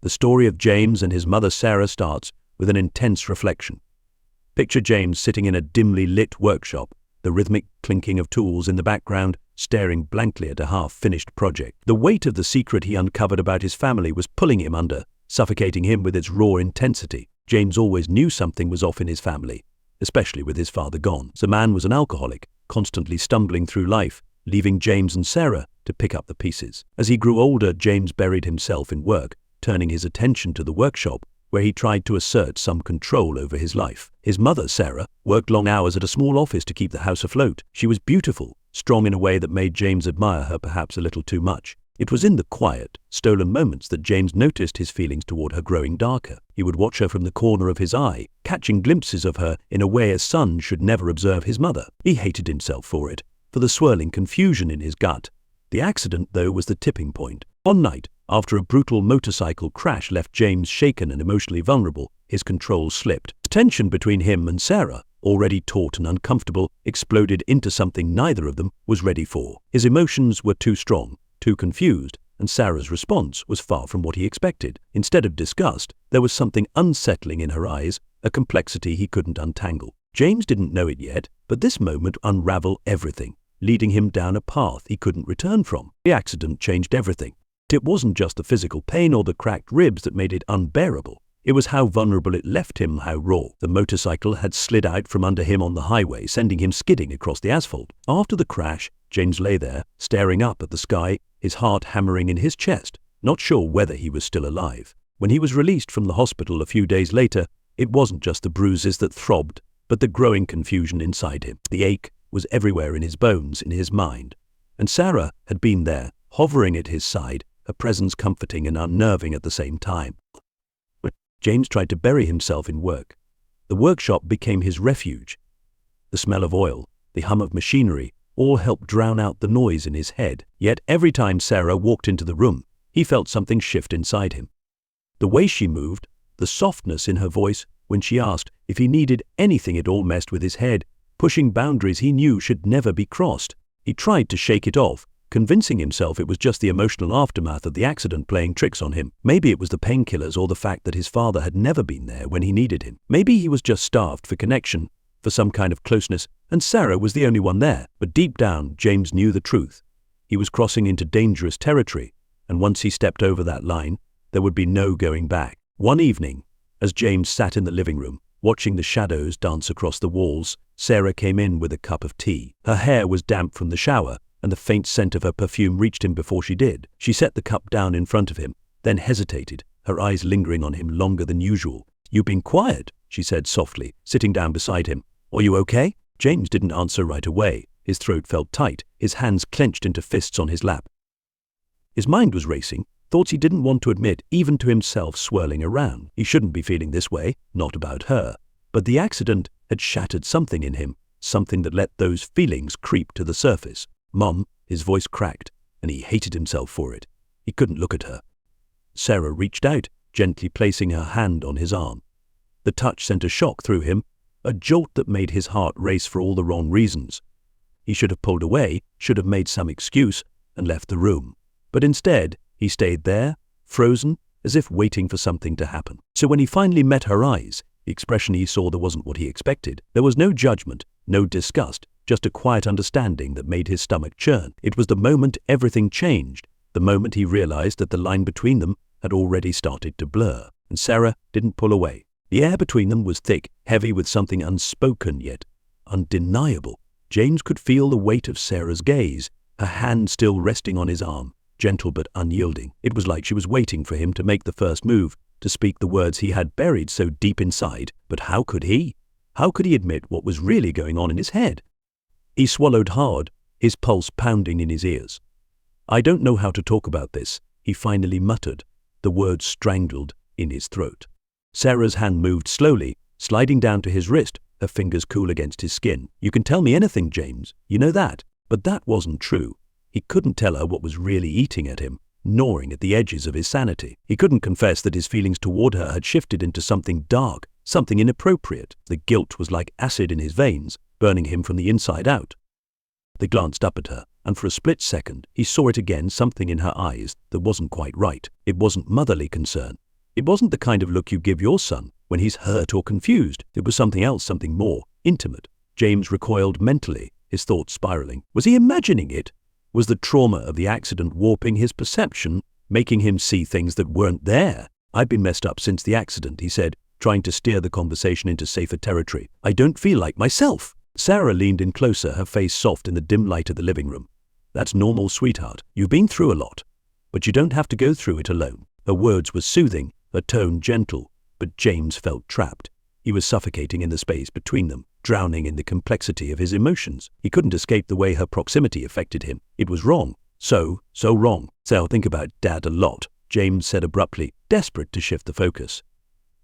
The story of James and his mother Sarah starts with an intense reflection. Picture James sitting in a dimly lit workshop, the rhythmic clinking of tools in the background, staring blankly at a half-finished project. The weight of the secret he uncovered about his family was pulling him under, suffocating him with its raw intensity. James always knew something was off in his family, especially with his father gone. The man was an alcoholic, constantly stumbling through life, leaving James and Sarah to pick up the pieces. As he grew older, James buried himself in work, turning his attention to the workshop, where he tried to assert some control over his life. His mother, Sarah, worked long hours at a small office to keep the house afloat. She was beautiful, strong in a way that made James admire her perhaps a little too much. It was in the quiet, stolen moments that James noticed his feelings toward her growing darker. He would watch her from the corner of his eye, catching glimpses of her in a way a son should never observe his mother. He hated himself for it, for the swirling confusion in his gut. The accident, though, was the tipping point. One night, after a brutal motorcycle crash left James shaken and emotionally vulnerable, his control slipped. The tension between him and Sarah, already taut and uncomfortable, exploded into something neither of them was ready for. His emotions were too strong, too confused, and Sarah's response was far from what he expected. Instead of disgust, there was something unsettling in her eyes, a complexity he couldn't untangle. James didn't know it yet, but this moment unraveled everything, leading him down a path he couldn't return from. The accident changed everything. It wasn't just the physical pain or the cracked ribs that made it unbearable. It was how vulnerable it left him, how raw. The motorcycle had slid out from under him on the highway, sending him skidding across the asphalt. After the crash, James lay there, staring up at the sky, his heart hammering in his chest, not sure whether he was still alive. When he was released from the hospital a few days later, it wasn't just the bruises that throbbed, but the growing confusion inside him. The ache was everywhere in his bones, in his mind. And Sarah had been there, hovering at his side, her presence comforting and unnerving at the same time. James tried to bury himself in work. The workshop became his refuge. The smell of oil, the hum of machinery, all helped drown out the noise in his head. Yet every time Sarah walked into the room, he felt something shift inside him. The way she moved, the softness in her voice when she asked if he needed anything, it all messed with his head, pushing boundaries he knew should never be crossed. He tried to shake it off, convincing himself it was just the emotional aftermath of the accident playing tricks on him. Maybe it was the painkillers or the fact that his father had never been there when he needed him. Maybe he was just starved for connection, for some kind of closeness, and Sarah was the only one there. But deep down, James knew the truth. He was crossing into dangerous territory, and once he stepped over that line, there would be no going back. One evening, as James sat in the living room, watching the shadows dance across the walls, Sarah came in with a cup of tea. Her hair was damp from the shower, and the faint scent of her perfume reached him before she did. She set the cup down in front of him, then hesitated, her eyes lingering on him longer than usual. "You've been quiet," she said softly, sitting down beside him. "Are you okay?" James didn't answer right away. His throat felt tight, his hands clenched into fists on his lap. His mind was racing, thoughts he didn't want to admit, even to himself, swirling around. He shouldn't be feeling this way, not about her. But the accident had shattered something in him, something that let those feelings creep to the surface. "Mom," his voice cracked, and he hated himself for it. He couldn't look at her. Sarah reached out, gently placing her hand on his arm. The touch sent a shock through him, a jolt that made his heart race for all the wrong reasons. He should have pulled away, should have made some excuse, and left the room. But instead, he stayed there, frozen, as if waiting for something to happen. So when he finally met her eyes, the expression he saw there wasn't what he expected. There was no judgment, no disgust, just a quiet understanding that made his stomach churn. It was the moment everything changed, the moment he realized that the line between them had already started to blur. And Sarah didn't pull away. The air between them was thick, heavy with something unspoken yet undeniable. James could feel the weight of Sarah's gaze, her hand still resting on his arm, gentle but unyielding. It was like she was waiting for him to make the first move, to speak the words he had buried so deep inside. But how could he? How could he admit what was really going on in his head? He swallowed hard, his pulse pounding in his ears. "I don't know how to talk about this," he finally muttered, the words strangled in his throat. Sarah's hand moved slowly, sliding down to his wrist, her fingers cool against his skin. "You can tell me anything, James. You know that." But that wasn't true. He couldn't tell her what was really eating at him, gnawing at the edges of his sanity. He couldn't confess that his feelings toward her had shifted into something dark, something inappropriate. The guilt was like acid in his veins, burning him from the inside out. They glanced up at her, and for a split second, he saw it again, something in her eyes that wasn't quite right. It wasn't motherly concern. It wasn't the kind of look you give your son when he's hurt or confused. It was something else, something more intimate. James recoiled mentally, his thoughts spiraling. Was he imagining it? Was the trauma of the accident warping his perception, making him see things that weren't there? I've been messed up since the accident, he said, trying to steer the conversation into safer territory. I don't feel like myself. Sarah leaned in closer, her face soft in the dim light of the living room. That's normal, sweetheart. You've been through a lot, but you don't have to go through it alone. Her words were soothing, her tone gentle, but James felt trapped. He was suffocating in the space between them, drowning in the complexity of his emotions. He couldn't escape the way her proximity affected him. It was wrong. So wrong. So think about Dad a lot, James said abruptly, desperate to shift the focus.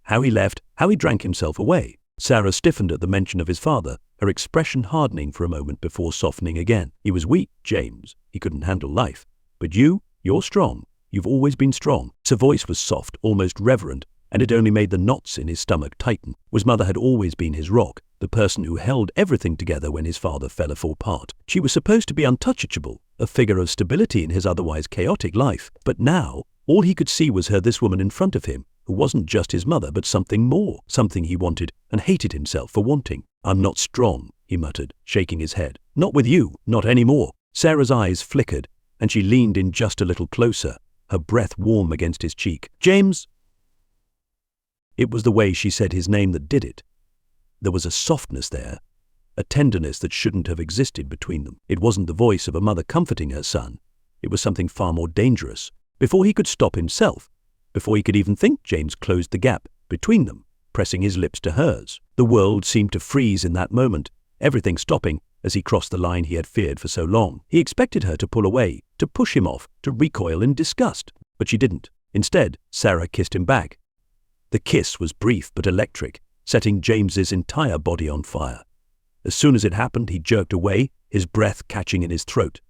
How he left, how he drank himself away. Sarah stiffened at the mention of his father, her expression hardening for a moment before softening again. He was weak, James. He couldn't handle life. But you're strong. You've always been strong. Her voice was soft, almost reverent, and it only made the knots in his stomach tighten. His mother had always been his rock, the person who held everything together when his father fell apart. She was supposed to be untouchable, a figure of stability in his otherwise chaotic life. But now, all he could see was this woman in front of him, who wasn't just his mother, but something more, something he wanted and hated himself for wanting. I'm not strong, he muttered, shaking his head. Not with you, not anymore. Sarah's eyes flickered, and she leaned in just a little closer, her breath warm against his cheek. James! It was the way she said his name that did it. There was a softness there, a tenderness that shouldn't have existed between them. It wasn't the voice of a mother comforting her son. It was something far more dangerous. Before he could stop himself, before he could even think, James closed the gap between them, pressing his lips to hers. The world seemed to freeze in that moment, everything stopping as he crossed the line he had feared for so long. He expected her to pull away, to push him off, to recoil in disgust. But she didn't. Instead, Sarah kissed him back. The kiss was brief but electric, setting James's entire body on fire. As soon as it happened, he jerked away, his breath catching in his throat.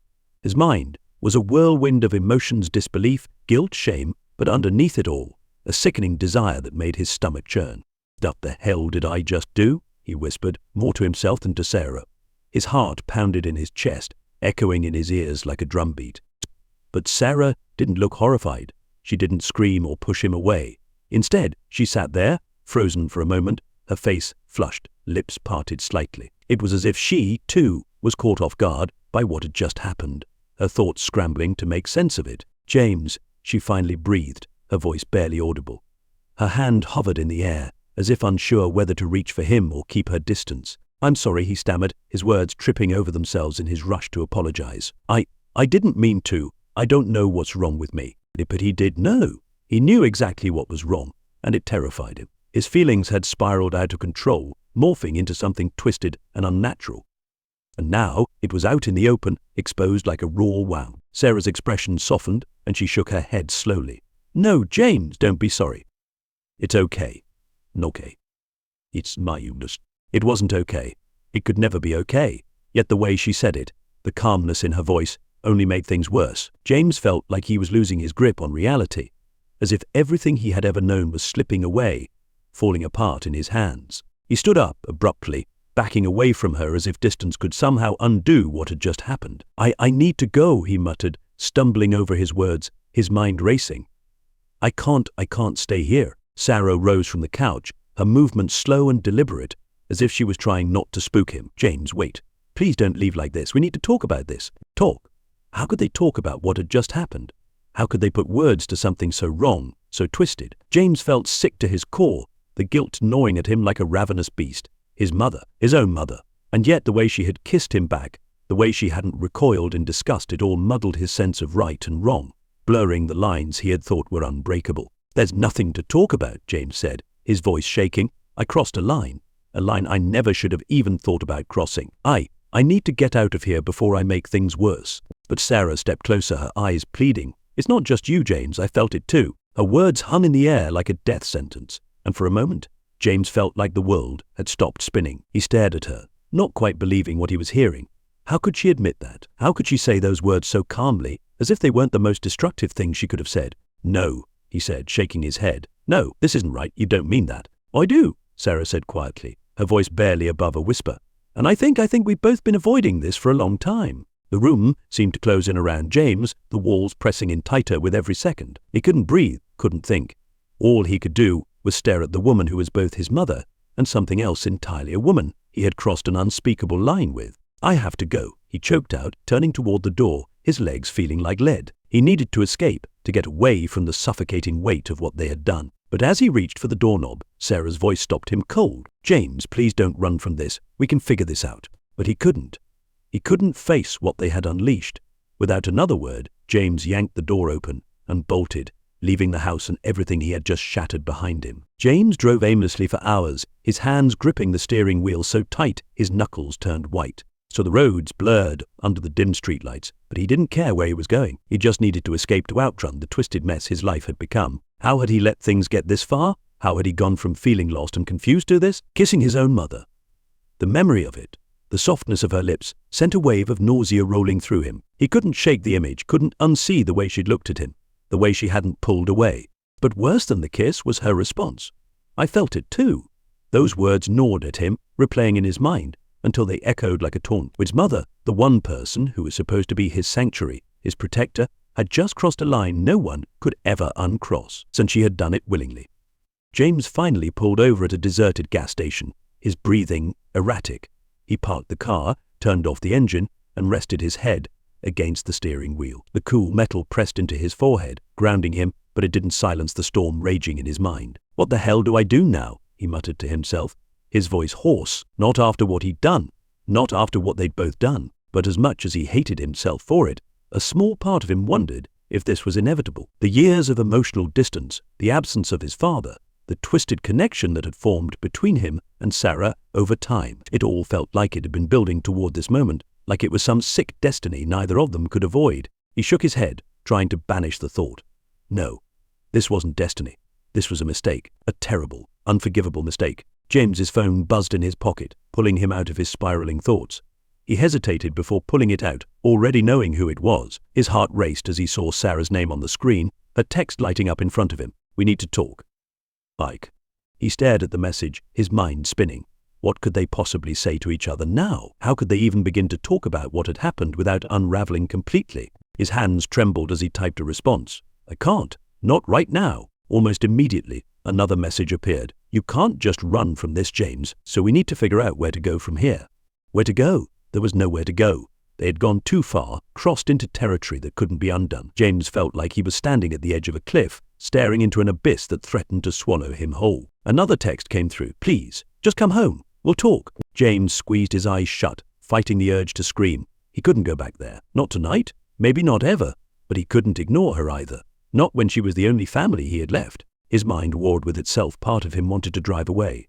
His mind was a whirlwind of emotions, disbelief, guilt, shame, but underneath it all, a sickening desire that made his stomach churn. What the hell did I just do? He whispered, more to himself than to Sarah. His heart pounded in his chest, echoing in his ears like a drumbeat. But Sarah didn't look horrified. She didn't scream or push him away. Instead, she sat there, frozen for a moment, her face flushed, lips parted slightly. It was as if she, too, was caught off guard by what had just happened, her thoughts scrambling to make sense of it. James, she finally breathed, her voice barely audible. Her hand hovered in the air, as if unsure whether to reach for him or keep her distance. I'm sorry, he stammered, his words tripping over themselves in his rush to apologize. I didn't mean to. I don't know what's wrong with me. But he did know. He knew exactly what was wrong, and it terrified him. His feelings had spiraled out of control, morphing into something twisted and unnatural. And now it was out in the open, exposed like a raw wound. Sarah's expression softened, and she shook her head slowly. No, James, don't be sorry. It's okay. Okay. It's my illness. It wasn't okay. It could never be okay. Yet the way she said it, the calmness in her voice, only made things worse. James felt like he was losing his grip on reality, as if everything he had ever known was slipping away, falling apart in his hands. He stood up abruptly, backing away from her as if distance could somehow undo what had just happened. I need to go, he muttered, stumbling over his words, his mind racing. I can't stay here. Sarah rose from the couch, her movements slow and deliberate, as if she was trying not to spook him. James, wait. Please don't leave like this. We need to talk about this. Talk. How could they talk about what had just happened? How could they put words to something so wrong, so twisted? James felt sick to his core, the guilt gnawing at him like a ravenous beast. His mother, his own mother. And yet the way she had kissed him back, the way she hadn't recoiled in disgust, it all muddled his sense of right and wrong, blurring the lines he had thought were unbreakable. There's nothing to talk about, James said, his voice shaking. I crossed a line I never should have even thought about crossing. I need to get out of here before I make things worse. But Sarah stepped closer, her eyes pleading. It's not just you, James, I felt it too. Her words hung in the air like a death sentence, and for a moment, James felt like the world had stopped spinning. He stared at her, not quite believing what he was hearing. How could she admit that? How could she say those words so calmly, as if they weren't the most destructive thing she could have said? No, he said, shaking his head. No, this isn't right, you don't mean that. I do, Sarah said quietly, her voice barely above a whisper. And I think we've both been avoiding this for a long time. The room seemed to close in around James, the walls pressing in tighter with every second. He couldn't breathe, couldn't think. All he could do was stare at the woman who was both his mother and something else entirely a woman he had crossed an unspeakable line with. "I have to go," he choked out, turning toward the door, his legs feeling like lead. He needed to escape, to get away from the suffocating weight of what they had done. But as he reached for the doorknob, Sarah's voice stopped him cold. "James, please don't run from this. We can figure this out." But he couldn't. He couldn't face what they had unleashed. Without another word, James yanked the door open and bolted, leaving the house and everything he had just shattered behind him. James drove aimlessly for hours, his hands gripping the steering wheel so tight his knuckles turned white. So the roads blurred under the dim streetlights, but he didn't care where he was going. He just needed to escape to outrun the twisted mess his life had become. How had he let things get this far? How had he gone from feeling lost and confused to this? Kissing his own mother. The memory of it, the softness of her lips, sent a wave of nausea rolling through him. He couldn't shake the image, couldn't unsee the way she'd looked at him, the way she hadn't pulled away. But worse than the kiss was her response. I felt it too. Those words gnawed at him, replaying in his mind, until they echoed like a taunt. His mother, the one person who was supposed to be his sanctuary, his protector, had just crossed a line no one could ever uncross, since she had done it willingly. James finally pulled over at a deserted gas station, his breathing erratic. He parked the car, turned off the engine, and rested his head against the steering wheel. The cool metal pressed into his forehead, grounding him, but it didn't silence the storm raging in his mind. "What the hell do I do now?" he muttered to himself, his voice hoarse, not after what he'd done, not after what they'd both done, but as much as he hated himself for it. A small part of him wondered if this was inevitable. The years of emotional distance, the absence of his father, the twisted connection that had formed between him and Sarah over time. It all felt like it had been building toward this moment, like it was some sick destiny neither of them could avoid. He shook his head, trying to banish the thought. No, this wasn't destiny. This was a mistake, a terrible, unforgivable mistake. James's phone buzzed in his pocket, pulling him out of his spiraling thoughts. He hesitated before pulling it out, already knowing who it was. His heart raced as he saw Sarah's name on the screen, a text lighting up in front of him. "We need to talk." Ike. He stared at the message, his mind spinning. What could they possibly say to each other now? How could they even begin to talk about what had happened without unraveling completely? His hands trembled as he typed a response. "I can't. Not right now." Almost immediately, another message appeared. "You can't just run from this, James, so we need to figure out where to go from here." Where to go? There was nowhere to go. They had gone too far, crossed into territory that couldn't be undone. James felt like he was standing at the edge of a cliff, staring into an abyss that threatened to swallow him whole. Another text came through. "Please, just come home. We'll talk." James squeezed his eyes shut, fighting the urge to scream. He couldn't go back there. Not tonight, maybe not ever, but he couldn't ignore her either. Not when she was the only family he had left. His mind warred with itself. Part of him wanted to drive away,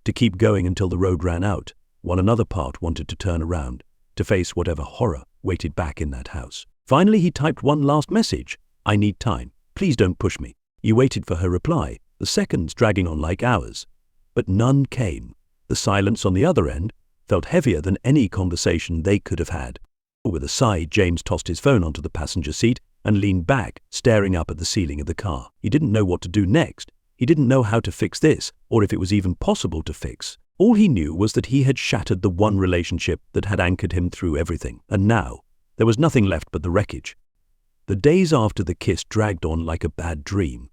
to keep going until the road ran out, while another part wanted to turn around, to face whatever horror waited back in that house. Finally, he typed one last message. "I need time. Please don't push me." He waited for her reply, the seconds dragging on like hours. But none came. The silence on the other end felt heavier than any conversation they could have had. With a sigh, James tossed his phone onto the passenger seat and leaned back, staring up at the ceiling of the car. He didn't know what to do next. He didn't know how to fix this, or if it was even possible to fix. All he knew was that he had shattered the one relationship that had anchored him through everything, and now there was nothing left but the wreckage. The days after the kiss dragged on like a bad dream.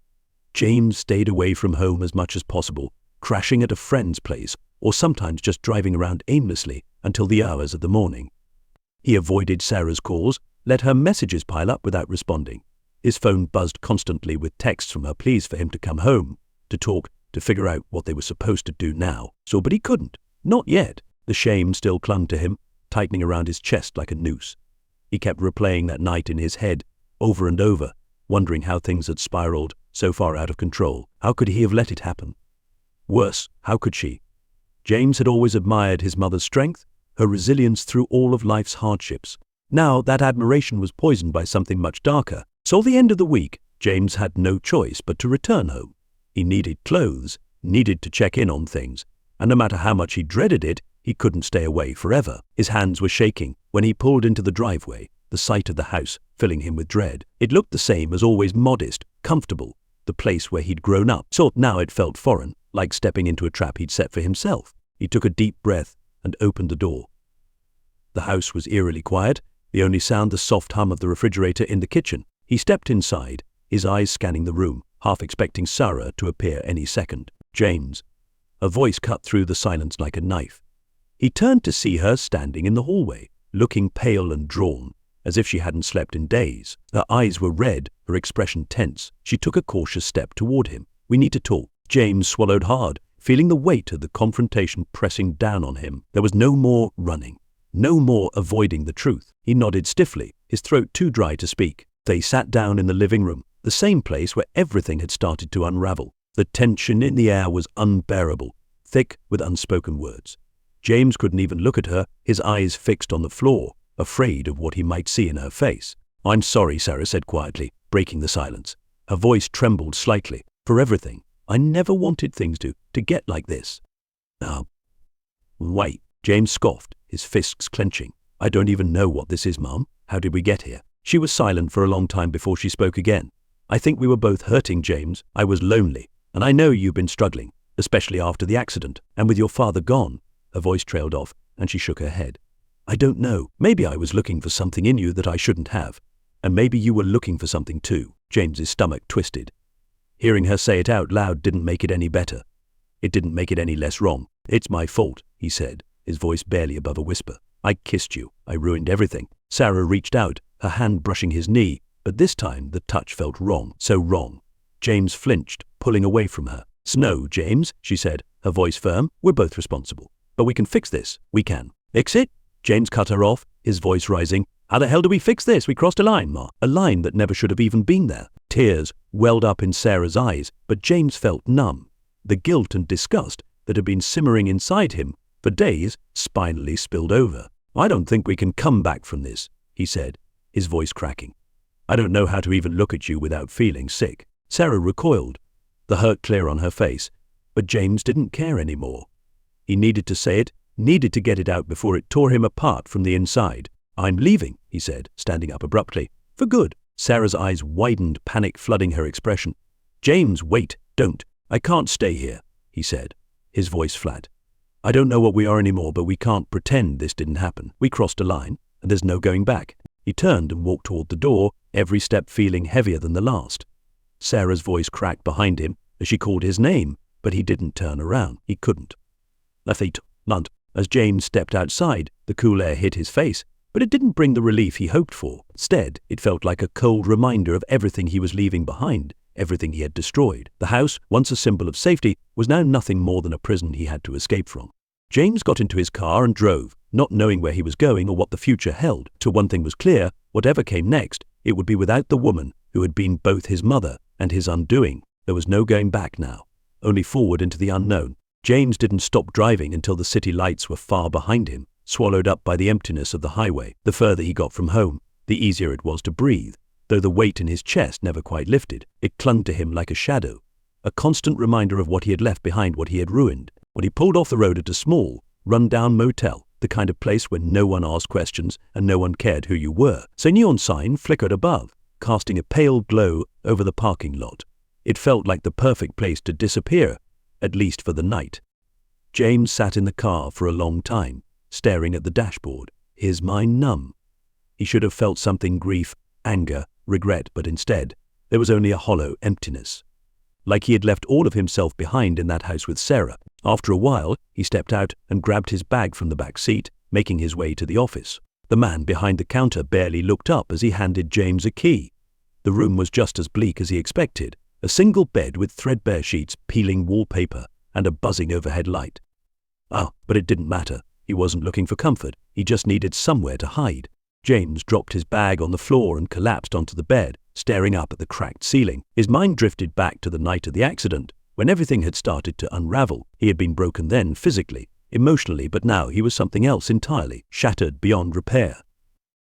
James stayed away from home as much as possible, crashing at a friend's place, or sometimes just driving around aimlessly until the hours of the morning. He avoided Sarah's calls, let her messages pile up without responding. His phone buzzed constantly with texts from her pleas for him to come home, to talk, to figure out what they were supposed to do now. But he couldn't. Not yet. The shame still clung to him, tightening around his chest like a noose. He kept replaying that night in his head, over and over, wondering how things had spiraled so far out of control. How could he have let it happen? Worse, how could she? James had always admired his mother's strength, her resilience through all of life's hardships. Now that admiration was poisoned by something much darker. So at the end of the week, James had no choice but to return home. He needed clothes, needed to check in on things, and no matter how much he dreaded it, he couldn't stay away forever. His hands were shaking when he pulled into the driveway, the sight of the house filling him with dread. It looked the same as always, modest, comfortable, the place where he'd grown up. So now it felt foreign, like stepping into a trap he'd set for himself. He took a deep breath and opened the door. The house was eerily quiet, the only sound the soft hum of the refrigerator in the kitchen. He stepped inside, his eyes scanning the room. half expecting Sarah to appear any second. "James." Her voice cut through the silence like a knife. He turned to see her standing in the hallway, looking pale and drawn, as if she hadn't slept in days. Her eyes were red, her expression tense. She took a cautious step toward him. "We need to talk." James swallowed hard, feeling the weight of the confrontation pressing down on him. There was no more running, no more avoiding the truth. He nodded stiffly, his throat too dry to speak. They sat down in the living room, the same place where everything had started to unravel. The tension in the air was unbearable, thick with unspoken words. James couldn't even look at her, his eyes fixed on the floor, afraid of what he might see in her face. "I'm sorry," Sarah said quietly, breaking the silence. Her voice trembled slightly. "For everything. I never wanted things to get like this." Wait," James scoffed, his fists clenching. "I don't even know what this is, Mum. How did we get here?" She was silent for a long time before she spoke again. "I think we were both hurting, James. I was lonely. And I know you've been struggling, especially after the accident, and with your father gone." Her voice trailed off, and she shook her head. "I don't know. Maybe I was looking for something in you that I shouldn't have. And maybe you were looking for something too." James's stomach twisted. Hearing her say it out loud didn't make it any better. It didn't make it any less wrong. "It's my fault," he said, his voice barely above a whisper. "I kissed you. I ruined everything." Sarah reached out, her hand brushing his knee, but this time the touch felt wrong, so wrong. James flinched, pulling away from her. "No, James," she said, her voice firm. "We're both responsible. But we can fix this. We can." "Fix it?" James cut her off, his voice rising. "How the hell do we fix this? We crossed a line, Ma." A line that never should have even been there. Tears welled up in Sarah's eyes, but James felt numb. The guilt and disgust that had been simmering inside him for days spinally spilled over. "I don't think we can come back from this," he said, his voice cracking. "I don't know how to even look at you without feeling sick." Sarah recoiled, the hurt clear on her face, but James didn't care anymore. He needed to say it, needed to get it out before it tore him apart from the inside. "I'm leaving," he said, standing up abruptly. "For good." Sarah's eyes widened, panic flooding her expression. "James, wait, don't. I can't stay here," he said, his voice flat. "I don't know what we are anymore, but we can't pretend this didn't happen. We crossed a line, and there's no going back." He turned and walked toward the door, every step feeling heavier than the last. Sarah's voice cracked behind him as she called his name, but he didn't turn around. He couldn't. As James stepped outside, the cool air hit his face, but it didn't bring the relief he hoped for. Instead, it felt like a cold reminder of everything he was leaving behind, everything he had destroyed. The house, once a symbol of safety, was now nothing more than a prison he had to escape from. James got into his car and drove, not knowing where he was going or what the future held. Till one thing was clear, whatever came next, it would be without the woman who had been both his mother and his undoing. There was no going back now, only forward into the unknown. James didn't stop driving until the city lights were far behind him, swallowed up by the emptiness of the highway. The further he got from home, the easier it was to breathe, though the weight in his chest never quite lifted. It clung to him like a shadow, a constant reminder of what he had left behind, what he had ruined. When he pulled off the road at a small, run-down motel, the kind of place where no one asked questions and no one cared who you were, a neon sign flickered above, casting a pale glow over the parking lot. It felt like the perfect place to disappear, at least for the night. James sat in the car for a long time, staring at the dashboard, his mind numb. He should have felt something: grief, anger, regret, but instead, there was only a hollow emptiness. Like he had left all of himself behind in that house with Sarah. After a while, he stepped out and grabbed his bag from the back seat, making his way to the office. The man behind the counter barely looked up as he handed James a key. The room was just as bleak as he expected. A single bed with threadbare sheets, peeling wallpaper, and a buzzing overhead light. But it didn't matter. He wasn't looking for comfort. He just needed somewhere to hide. James dropped his bag on the floor and collapsed onto the bed, staring up at the cracked ceiling. His mind drifted back to the night of the accident, when everything had started to unravel. He had been broken then physically, emotionally, but now he was something else entirely, shattered beyond repair.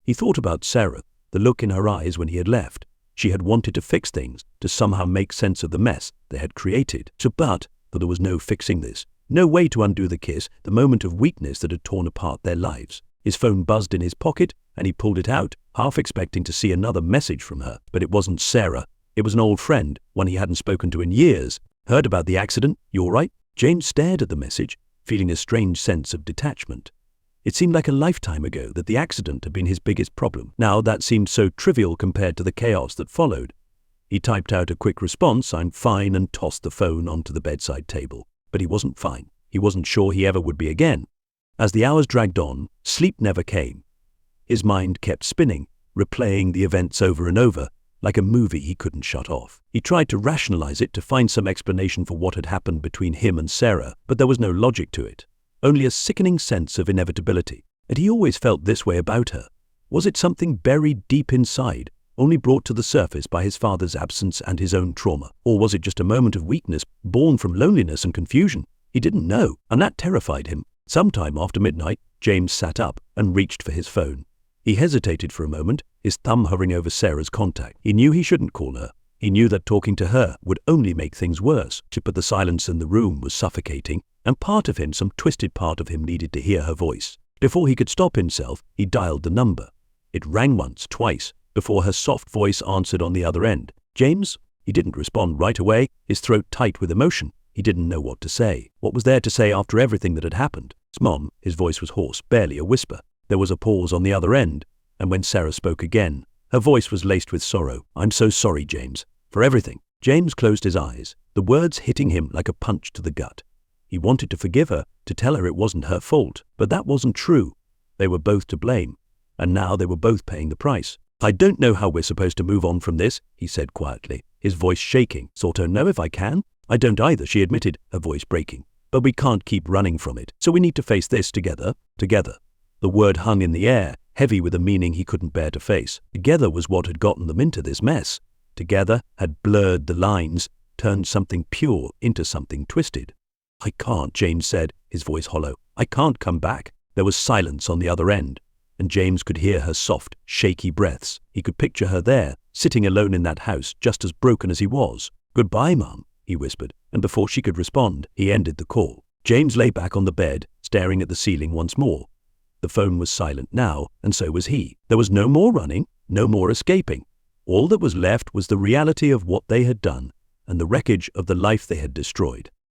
He thought about Sarah, the look in her eyes when he had left. She had wanted to fix things, to somehow make sense of the mess they had created. But there was no fixing this, no way to undo the kiss, the moment of weakness that had torn apart their lives. His phone buzzed in his pocket, and he pulled it out, half expecting to see another message from her. But it wasn't Sarah. It was an old friend, one he hadn't spoken to in years. "Heard about the accident? You all right?" James stared at the message, feeling a strange sense of detachment. It seemed like a lifetime ago that the accident had been his biggest problem. Now that seemed so trivial compared to the chaos that followed. He typed out a quick response, "I'm fine," and tossed the phone onto the bedside table. But he wasn't fine. He wasn't sure he ever would be again. As the hours dragged on, sleep never came. His mind kept spinning, replaying the events over and over, like a movie he couldn't shut off. He tried to rationalize it, to find some explanation for what had happened between him and Sarah, but there was no logic to it. Only a sickening sense of inevitability. Had he always felt this way about her? Was it something buried deep inside, only brought to the surface by his father's absence and his own trauma? Or was it just a moment of weakness, born from loneliness and confusion? He didn't know, and that terrified him. Sometime after midnight, James sat up and reached for his phone. He hesitated for a moment, his thumb hovering over Sarah's contact. He knew he shouldn't call her. He knew that talking to her would only make things worse, but the silence in the room was suffocating, and part of him, some twisted part of him, needed to hear her voice. Before he could stop himself, he dialed the number. It rang once, twice, before her soft voice answered on the other end. "James?" He didn't respond right away, his throat tight with emotion. He didn't know what to say. What was there to say after everything that had happened? "Mom," his voice was hoarse, barely a whisper. There was a pause on the other end, and when Sarah spoke again, her voice was laced with sorrow. "I'm so sorry, James, for everything." James closed his eyes, the words hitting him like a punch to the gut. He wanted to forgive her, to tell her it wasn't her fault, but that wasn't true. They were both to blame, and now they were both paying the price. "I don't know how we're supposed to move on from this," he said quietly, his voice shaking. "Sort of know if I can." "I don't either," she admitted, her voice breaking. "But we can't keep running from it, so we need to face this together." Together. The word hung in the air, heavy with a meaning he couldn't bear to face. Together was what had gotten them into this mess. Together had blurred the lines, turned something pure into something twisted. "I can't," James said, his voice hollow. "I can't come back." There was silence on the other end, and James could hear her soft, shaky breaths. He could picture her there, sitting alone in that house, just as broken as he was. "Goodbye, Mum," he whispered, and before she could respond, he ended the call. James lay back on the bed, staring at the ceiling once more. The phone was silent now, and so was he. There was no more running, no more escaping. All that was left was the reality of what they had done, and the wreckage of the life they had destroyed.